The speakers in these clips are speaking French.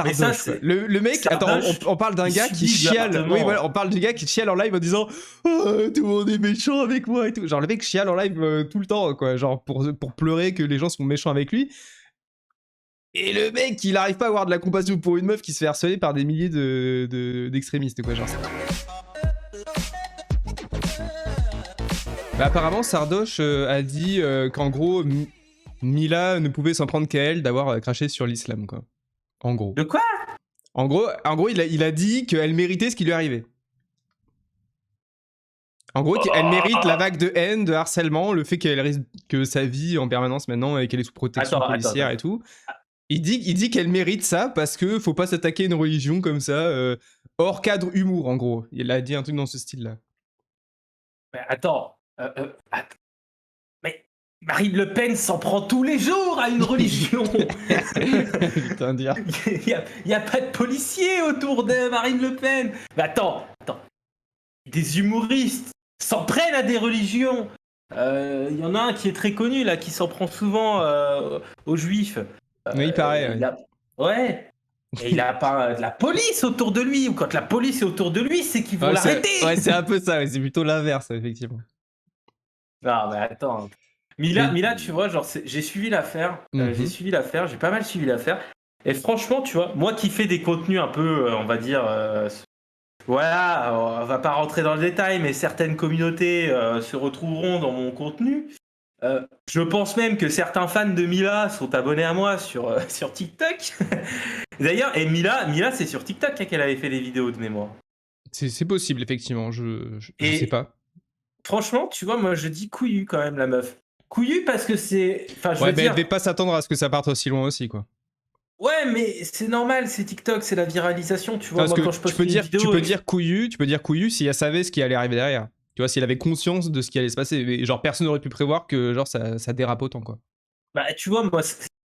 Mais ça, Sardoche, quoi. c'est... Le mec, attends, on parle d'un gars qui chiale. Oui, voilà, on parle du gars qui chiale en live en disant oh, tout le monde est méchant avec moi et tout. Genre, le mec chiale en live tout le temps, quoi. Genre, pour pleurer que les gens sont méchants avec lui. Et le mec, il arrive pas à avoir de la compassion pour une meuf qui se fait harceler par des milliers d'extrémistes, quoi. Genre, bah, apparemment, Sardoche a dit qu'en gros, Mila ne pouvait s'en prendre qu'à elle d'avoir craché sur l'islam, quoi. En gros. De quoi? En gros, il a dit qu'elle méritait ce qui lui arrivait. En gros, elle mérite la vague de haine, de harcèlement, le fait qu'elle risque que sa vie en permanence maintenant et qu'elle est sous protection policière et tout. Il dit qu'elle mérite ça parce que faut pas s'attaquer à une religion comme ça, hors cadre humour, en gros. Il a dit un truc dans ce style-là. Mais attends. Mais Marine Le Pen s'en prend tous les jours à une religion. Putain, dire. Il y a pas de policiers autour de Marine Le Pen. Mais attends. Des humoristes s'en prennent à des religions. Il y en a un qui est très connu là, qui s'en prend souvent aux juifs. Oui, il paraît. Ouais. Et il a pas de la police autour de lui. Ou quand la police est autour de lui, c'est qu'ils vont l'arrêter. Ouais, c'est un peu ça. C'est plutôt l'inverse, effectivement. Non, mais attends. Mila, tu vois, genre, j'ai suivi l'affaire. J'ai pas mal suivi l'affaire. Et franchement, tu vois, moi qui fais des contenus un peu, on va dire, voilà, on va pas rentrer dans le détail, mais certaines communautés se retrouveront dans mon contenu. Je pense même que certains fans de Mila sont abonnés à moi sur TikTok. D'ailleurs, et Mila, c'est sur TikTok qu'elle avait fait des vidéos de mémoire. C'est possible, effectivement. Je sais pas. Franchement, tu vois, moi je dis couillu quand même, la meuf. Couillu parce que c'est. Enfin, je veux dire... elle devait pas s'attendre à ce que ça parte aussi loin aussi, quoi. Ouais, mais c'est normal, c'est TikTok, c'est la viralisation, tu vois. Parce moi, que quand je poste tu peux dire couillu si elle savait ce qui allait arriver derrière. Tu vois, s'il avait conscience de ce qui allait se passer. Et genre, personne n'aurait pu prévoir que genre ça dérape autant, quoi. Bah, tu vois, moi,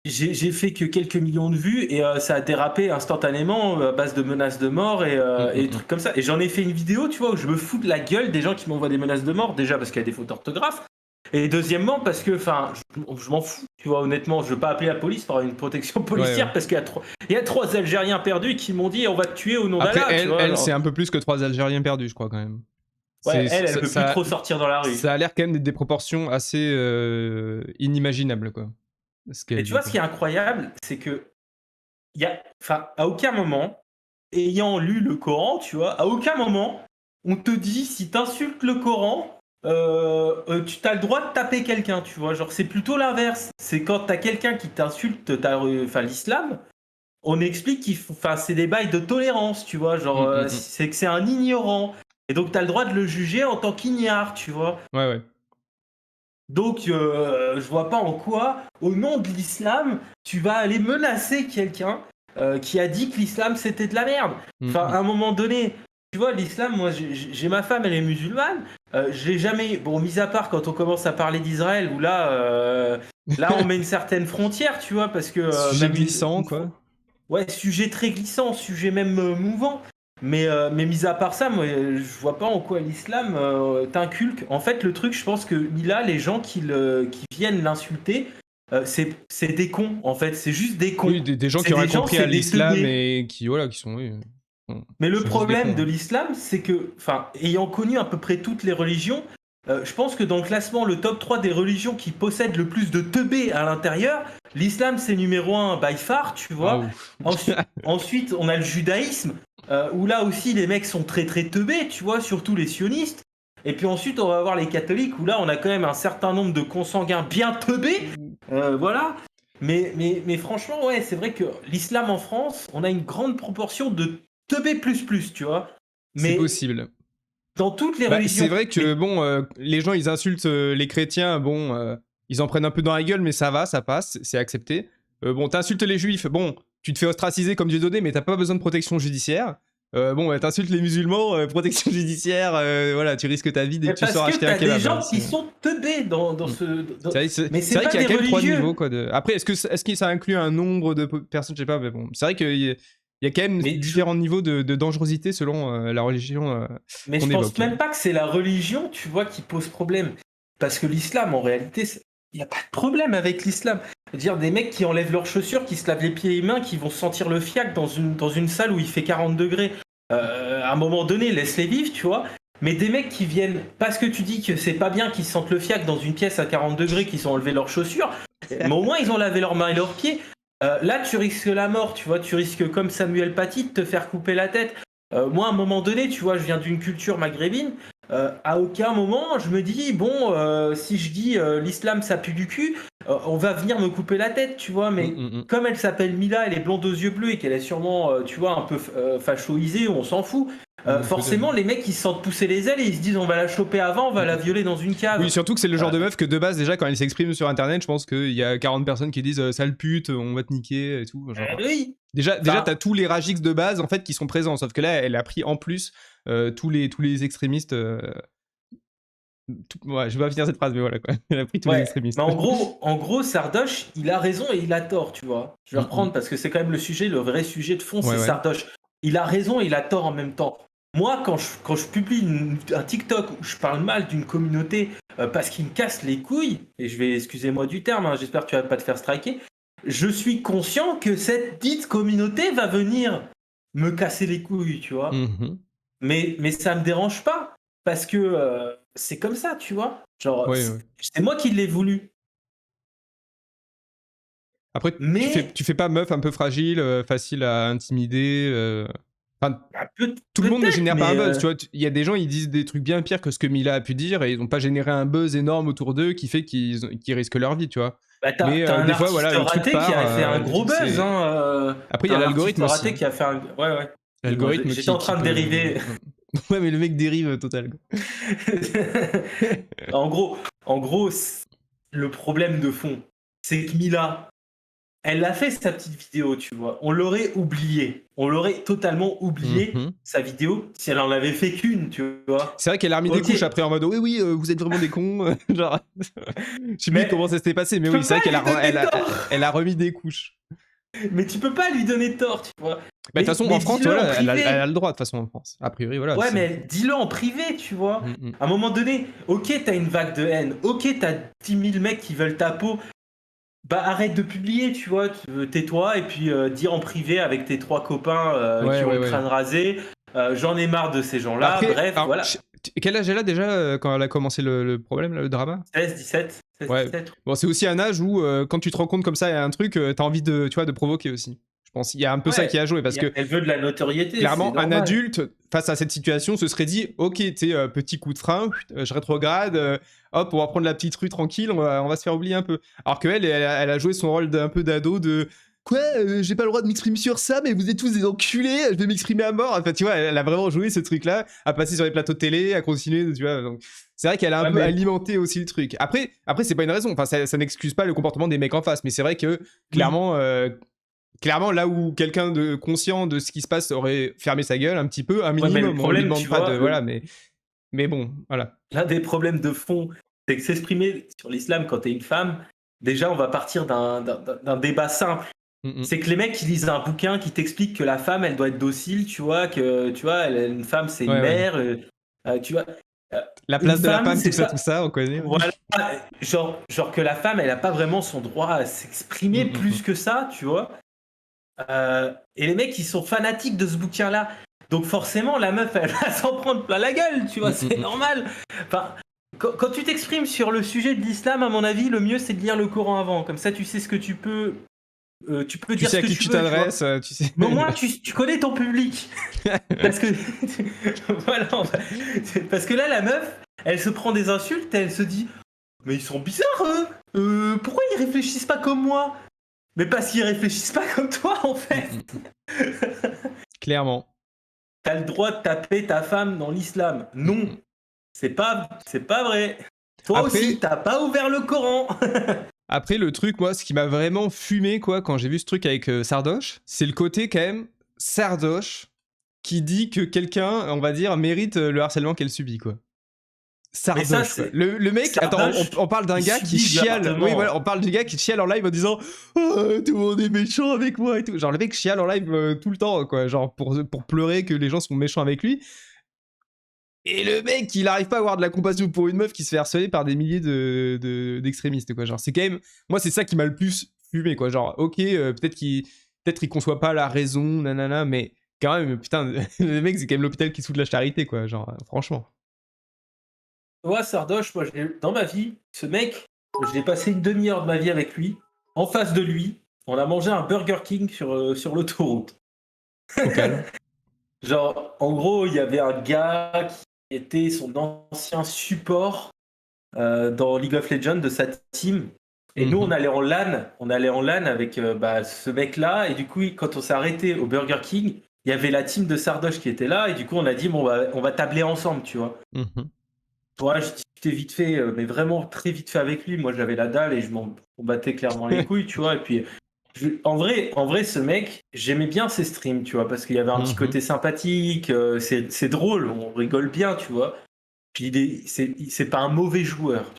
j'ai fait que quelques millions de vues et ça a dérapé instantanément à base de menaces de mort et des trucs comme ça. Et j'en ai fait une vidéo, tu vois, où je me fous de la gueule des gens qui m'envoient des menaces de mort, déjà parce qu'il y a des fautes d'orthographe. Et deuxièmement, parce que, enfin, je m'en fous, tu vois, honnêtement, je veux pas appeler la police pour avoir une protection policière parce qu'il y a 3 Algériens perdus qui m'ont dit on va te tuer au nom d'Allah. Après, tu vois, elle c'est un peu plus que 3 Algériens perdus, je crois, quand même. Ouais, elle peut plus trop sortir dans la rue. Ça a l'air quand même des proportions assez inimaginables, quoi. Et tu vois, ce qui est incroyable, c'est que, à aucun moment, ayant lu le Coran, tu vois, à aucun moment, on te dit si t'insultes le Coran, tu as le droit de taper quelqu'un, tu vois. Genre, c'est plutôt l'inverse. C'est quand t'as quelqu'un qui t'insulte l'islam, on explique c'est des bails de tolérance, tu vois. Genre, c'est que c'est un ignorant. Et donc, t'as le droit de le juger en tant qu'ignare, tu vois. Ouais. Donc, je vois pas en quoi, au nom de l'islam, tu vas aller menacer quelqu'un qui a dit que l'islam c'était de la merde. Enfin, à un moment donné, tu vois, l'islam, moi j'ai ma femme, elle est musulmane. Je l'ai jamais. Bon, mis à part quand on commence à parler d'Israël, où là on met une certaine frontière, tu vois, parce que. Sujet glissant, quoi. Ouais, sujet très glissant, sujet même mouvant. Mais mis à part ça, moi, je vois pas en quoi l'islam t'inculque. En fait, le truc, je pense que Mila, les gens qui viennent l'insulter, c'est des cons, en fait. C'est juste des cons. Oui, des gens qui auraient compris à l'islam et qui sont... Oui, mais le problème de l'islam, c'est que, ayant connu à peu près toutes les religions, je pense que dans le classement, le top 3 des religions qui possèdent le plus de teubés à l'intérieur, l'islam c'est numéro 1 by far, tu vois. Ensuite, on a le judaïsme, où là aussi les mecs sont très très teubés, tu vois, surtout les sionistes. Et puis ensuite, on va avoir les catholiques, où là on a quand même un certain nombre de consanguins bien teubés, voilà. Mais franchement, ouais, c'est vrai que l'islam en France, on a une grande proportion de teubés plus, tu vois. C'est possible. Dans toutes les religions. C'est vrai que, les gens, ils insultent les chrétiens, ils en prennent un peu dans la gueule, mais ça va, ça passe, c'est accepté. T'insultes les juifs, tu te fais ostraciser comme Dieudonné, mais t'as pas besoin de protection judiciaire. T'insultes les musulmans, protection judiciaire, voilà, tu risques ta vie dès que tu sors acheter un kebab. Parce que t'as des gens qui sont teubés dans ce... Mais c'est vrai qu'il y a quand même 3 niveaux, quoi. Après, est-ce que ça inclut un nombre de personnes, je sais pas, mais bon, c'est vrai qu'il y a quand même différents niveaux de dangerosité selon la religion. Mais je pense même pas que c'est la religion, tu vois, qui pose problème. Parce que l'islam, en réalité, y a pas de problème avec l'islam. Dire des mecs qui enlèvent leurs chaussures, qui se lavent les pieds et les mains, qui vont sentir le fiac dans une salle où il fait 40 degrés. À un moment donné, laisse-les vivre, tu vois. Mais des mecs qui viennent, parce que tu dis que c'est pas bien qu'ils sentent le fiac dans une pièce à 40 degrés, qu'ils ont enlevé leurs chaussures, mais au moins ils ont lavé leurs mains et leurs pieds. Là, tu risques la mort, tu vois. Tu risques, comme Samuel Paty, de te faire couper la tête. Moi, à un moment donné, tu vois, je viens d'une culture maghrébine. À aucun moment, je me dis, bon, si je dis l'islam ça pue du cul, on va venir me couper la tête, tu vois. Mais comme elle s'appelle Mila, elle est blonde aux yeux bleus et qu'elle est sûrement, tu vois, un peu fachoisée, on s'en fout. Forcément, les mecs ils se sentent pousser les ailes et ils se disent on va la choper avant, on va la violer dans une cave. Oui, surtout que c'est le genre de meuf que de base, déjà, quand elle s'exprime sur internet, je pense qu'il y a 40 personnes qui disent sale pute, on va te niquer et tout. Genre. Oui. Déjà t'as tous les ragix de base en fait qui sont présents, sauf que là, elle a pris en plus tous les extrémistes. Ouais, je vais pas finir cette phrase, mais voilà quoi. Elle a pris tous les extrémistes. Mais en gros, Sardoche, il a raison et il a tort, tu vois. Je vais reprendre parce que c'est quand même le vrai sujet de fond, c'est Sardoche. Il a raison et il a tort en même temps. Moi, quand je publie un TikTok où je parle mal d'une communauté parce qu'il me casse les couilles, et je vais, excusez-moi du terme, hein, j'espère que tu vas pas te faire striker, je suis conscient que cette dite communauté va venir me casser les couilles, tu vois. Mais ça me dérange pas, parce que c'est comme ça, tu vois. Genre, c'est moi qui l'ai voulu. Après, tu fais pas meuf un peu fragile, facile à intimider Enfin, tout le monde ne génère pas un buzz, tu vois. Il y a des gens, ils disent des trucs bien pires que ce que Mila a pu dire et ils n'ont pas généré un buzz énorme autour d'eux qui fait qu'ils risquent leur vie, tu vois. Bah, t'as un artiste raté qui a fait un gros buzz. Après, il y a l'algorithme aussi. Raté qui a fait un... Ouais. L'algorithme J'étais en train de dériver. Ouais, mais le mec dérive total. En gros, le problème de fond, c'est que Mila, elle a fait sa petite vidéo, tu vois. On l'aurait oublié. On l'aurait totalement oublié, sa vidéo, si elle en avait fait qu'une, tu vois. C'est vrai qu'elle a remis des couches après en mode oui, vous êtes vraiment des cons. Genre, je sais plus comment ça s'était passé, mais oui, c'est vrai qu'elle a remis des couches. Mais tu peux pas lui donner tort, tu vois. Bah, de toute façon, en France, voilà, elle a le droit, de toute façon, en France. A priori, voilà. Ouais, mais dis-le en privé, tu vois. À un moment donné, ok, t'as une vague de haine. Ok, t'as 10 000 mecs qui veulent ta peau. Bah, arrête de publier, tu vois. Tais-toi et puis dire en privé avec tes 3 copains qui ont le crâne rasé. J'en ai marre de ces gens-là. Après, bref, alors, voilà. Quel âge elle a déjà quand elle a commencé le problème, là, le drama? 16, 17. 16, ouais. 17. Bon, c'est aussi un âge où quand tu te rends compte comme ça, il y a un truc, t'as envie de, tu vois, de provoquer aussi. Je pense qu'il y a un peu ça qui a joué parce que elle veut de la notoriété. Clairement, un adulte face à cette situation se serait dit ok, tu sais, petit coup de frein, je rétrograde, hop, on va prendre la petite rue tranquille, on va se faire oublier un peu. Alors qu'elle, elle a joué son rôle d'un peu d'ado de quoi, j'ai pas le droit de m'exprimer sur ça, mais vous êtes tous des enculés, je vais m'exprimer à mort. Enfin, tu vois, elle a vraiment joué ce truc-là, à passer sur les plateaux de télé, à continuer, tu vois. Donc, c'est vrai qu'elle a un peu alimenté aussi le truc. Après c'est pas une raison. Enfin, ça n'excuse pas le comportement des mecs en face, mais c'est vrai que clairement, là où quelqu'un de conscient de ce qui se passe aurait fermé sa gueule un petit peu, un minimum, on lui demande pas de... Voilà, mais bon, voilà. L'un des problèmes de fond, c'est que s'exprimer sur l'islam quand t'es une femme, déjà, on va partir d'un débat simple. C'est que les mecs qui lisent un bouquin qui t'explique que la femme, elle doit être docile, tu vois, que tu vois, une femme, c'est une mère, tu vois... la place de la femme, tout ça, on connaît. Voilà, genre que la femme, elle a pas vraiment son droit à s'exprimer plus que ça, tu vois. Et les mecs, ils sont fanatiques de ce bouquin-là. Donc forcément, la meuf, elle va s'en prendre plein la gueule, tu vois, c'est normal. Enfin, quand tu t'exprimes sur le sujet de l'islam, à mon avis, le mieux, c'est de lire le Coran avant. Comme ça, tu sais ce que tu peux... tu peux dire sais ce que à qui tu t'adresses, tu sais. Mais au moins, tu connais ton public. Parce que... voilà, parce que là, la meuf, elle se prend des insultes, elle se dit « Mais ils sont bizarres, pourquoi ils réfléchissent pas comme moi ?» Mais parce qu'ils réfléchissent pas comme toi, en fait. Clairement. T'as le droit de taper ta femme dans l'islam. Non. C'est pas vrai. Toi aussi, t'as pas ouvert le Coran. Après, le truc, moi, ce qui m'a vraiment fumé, quoi, quand j'ai vu ce truc avec Sardoche, c'est le côté, quand même, Sardoche, qui dit que quelqu'un, on va dire, mérite le harcèlement qu'elle subit, quoi. Sardoche, ça, le mec, Sardoche, attends, on parle d'un gars qui chiale. Oui, voilà, on parle du gars qui chiale en live en disant oh, tout le monde est méchant avec moi et tout. Genre, le mec chiale en live tout le temps, quoi. Genre, pour pleurer que les gens sont méchants avec lui. Et le mec, il arrive pas à avoir de la compassion pour une meuf qui se fait harceler par des milliers d'extrémistes, quoi. Genre, c'est quand même... Moi, c'est ça qui m'a le plus fumé, quoi. Genre, ok, peut-être qu'il conçoit pas la raison, nanana, mais quand même, putain, le mec, c'est quand même l'hôpital qui se fout de la charité, quoi. Genre, franchement. Ouais, Sardoche, moi, dans ma vie, ce mec, j'ai passé une demi-heure de ma vie avec lui. En face de lui, on a mangé un Burger King sur l'autoroute. Au calme. Genre, en gros, il y avait un gars qui était son ancien support dans League of Legends de sa team. Et nous, on allait en LAN avec ce mec-là. Et du coup, quand on s'est arrêté au Burger King, il y avait la team de Sardoche qui était là. Et du coup, on a dit, bon, on va tabler ensemble, tu vois. Voilà, je discutais vite fait, mais vraiment très vite fait avec lui. Moi, j'avais la dalle et je m'en battais clairement les couilles, tu vois. Et puis, en vrai, ce mec, j'aimais bien ses streams, tu vois, parce qu'il y avait un petit côté sympathique, c'est drôle, on rigole bien, tu vois. Puis c'est pas un mauvais joueur.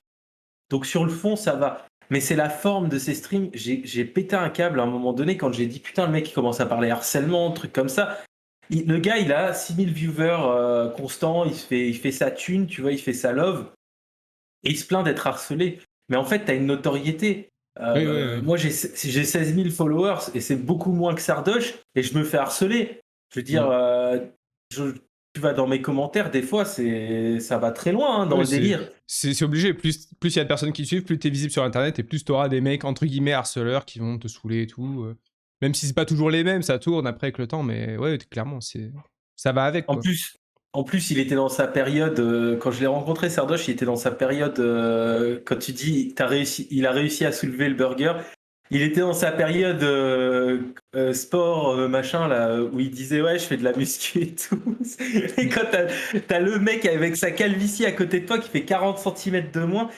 Donc sur le fond, ça va. Mais c'est la forme de ses streams. J'ai pété un câble à un moment donné quand j'ai dit putain, le mec il commence à parler harcèlement, truc comme ça. Le gars, il a 6000 viewers constants, il fait sa thune, tu vois, il fait sa love. Et il se plaint d'être harcelé. Mais en fait, tu as une notoriété. Oui. Moi, j'ai 16 000 followers et c'est beaucoup moins que Sardoche et je me fais harceler. Je veux dire, tu vas dans mes commentaires, des fois, ça va très loin dans le délire. C'est obligé. Plus il y a de personnes qui te suivent, plus tu es visible sur Internet et plus tu auras des mecs, entre guillemets, harceleurs qui vont te saouler et tout. Même si c'est pas toujours les mêmes, ça tourne après avec le temps, mais ouais, clairement, ça va avec, quoi. En plus, il était dans sa période, quand je l'ai rencontré, Sardoche, il était dans sa période, quand tu dis il a réussi à soulever le burger, il était dans sa période sport, machin, là, où il disait ouais, je fais de la muscu et tout. Et quand t'as le mec avec sa calvitie à côté de toi qui fait 40 cm de moins,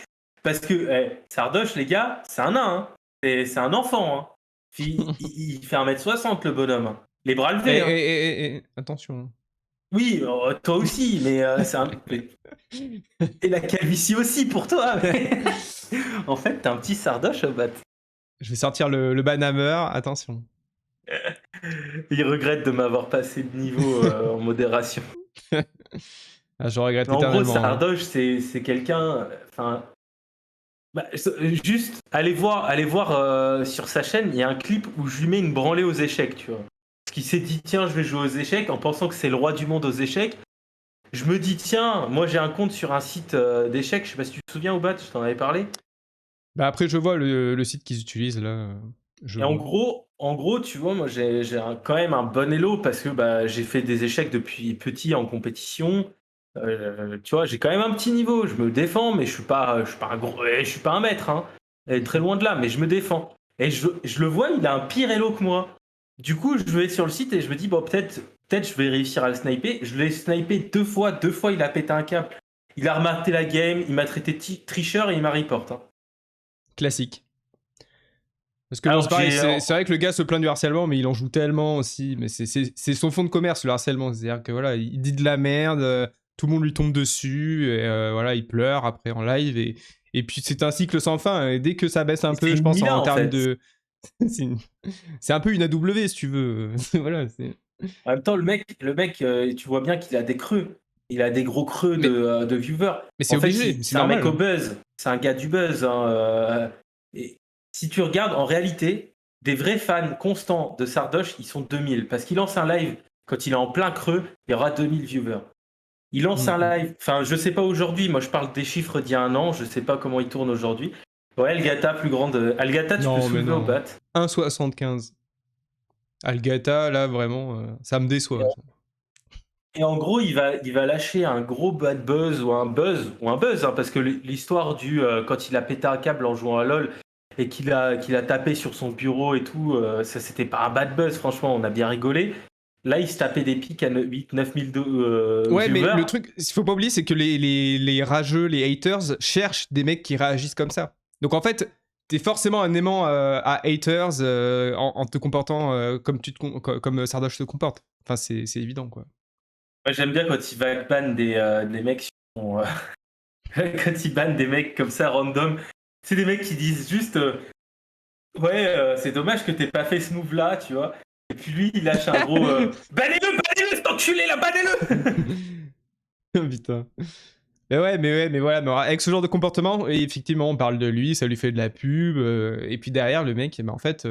parce que Sardoche, les gars, c'est un nain, hein. C'est un enfant. Hein. Il fait 1m60, le bonhomme. Hein. Les bras levés. Et attention. Oui, toi aussi, mais c'est un... Et la calvitie aussi pour toi. Mais... en fait, t'es un petit Sardoche au bat. Je vais sortir le banhammer, attention. Il regrette de m'avoir passé de niveau en modération. Je regrette éternellement. En gros, Sardoche, c'est quelqu'un... juste, allez voir sur sa chaîne, il y a un clip où je lui mets une branlée aux échecs, tu vois. Parce qu'il s'est dit, tiens, je vais jouer aux échecs en pensant que c'est le roi du monde aux échecs. Je me dis, tiens, moi j'ai un compte sur un site d'échecs, je sais pas si tu te souviens, Oubat, je t'en avais parlé. Bah après, je vois le site qu'ils utilisent là. En gros, tu vois, moi j'ai quand même un bon elo parce que j'ai fait des échecs depuis petit en compétition. Tu vois, j'ai quand même un petit niveau. Je me défends, mais je suis pas un gros, je suis pas un maître, hein. Et très loin de là, mais je me défends. Et je le vois, il a un pire elo que moi. Du coup, je vais sur le site et je me dis bon, peut-être je vais réussir à le sniper. Je l'ai snipé deux fois, il a pété un câble. Il a rematé la game, il m'a traité de tricheur et il m'a report. Hein. Classique. Parce que bon, c'est pareil, c'est vrai que le gars se plaint du harcèlement, mais il en joue tellement aussi. Mais c'est son fond de commerce, le harcèlement. C'est-à-dire que voilà, il dit de la merde, tout le monde lui tombe dessus, et voilà, il pleure après en live. Et puis c'est un cycle sans fin. Et dès que ça baisse un peu, je pense, en termes de. C'est un peu une AW, si tu veux. Voilà, en même temps, le mec, tu vois bien qu'il a des creux. Il a des gros creux de viewers. Mais c'est obligé, c'est un mec au buzz. C'est un gars du buzz. Hein, et si tu regardes, en réalité, des vrais fans constants de Sardoche, ils sont 2000. Parce qu'il lance un live, quand il est en plein creux, il y aura 2000 viewers. Il lance un live, enfin, je sais pas aujourd'hui, moi je parle des chiffres d'il y a un an, je sais pas comment il tourne aujourd'hui. Ouais, Algata, plus grande. Algata, tu peux soulever au bat. 1,75. Algata, là, vraiment, ça me déçoit. Et en gros, il va lâcher un gros bad buzz ou un buzz, hein, parce que l'histoire du quand il a pété un câble en jouant à LoL et qu'il a tapé sur son bureau et tout, ça c'était pas un bad buzz, franchement, on a bien rigolé. Là, il se tapait des pics à 8-9 000 ouais, viewers. mais le truc, il faut pas oublier, c'est que les rageux, les haters, cherchent des mecs qui réagissent comme ça. Donc en fait, t'es forcément un aimant à haters en te comportant comme Sardoche se comporte. Enfin, c'est évident, quoi. Moi, j'aime bien quand il va ban des mecs quand il ban des mecs comme ça, random. C'est des mecs qui disent juste ouais, c'est dommage que t'aies pas fait ce move-là, tu vois. Et puis lui, il lâche un gros bannez-le, cet enculé là, bannez-le. Putain. Mais voilà, mais avec ce genre de comportement, et effectivement, on parle de lui, ça lui fait de la pub, et puis derrière, le mec, en fait,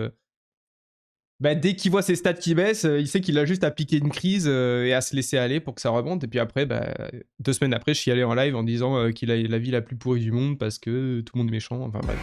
dès qu'il voit ses stats qui baissent, il sait qu'il a juste à piquer une crise et à se laisser aller pour que ça remonte, et puis après, 2 semaines après, chialer en live en disant qu'il a la vie la plus pourrie du monde parce que tout le monde est méchant, enfin bref.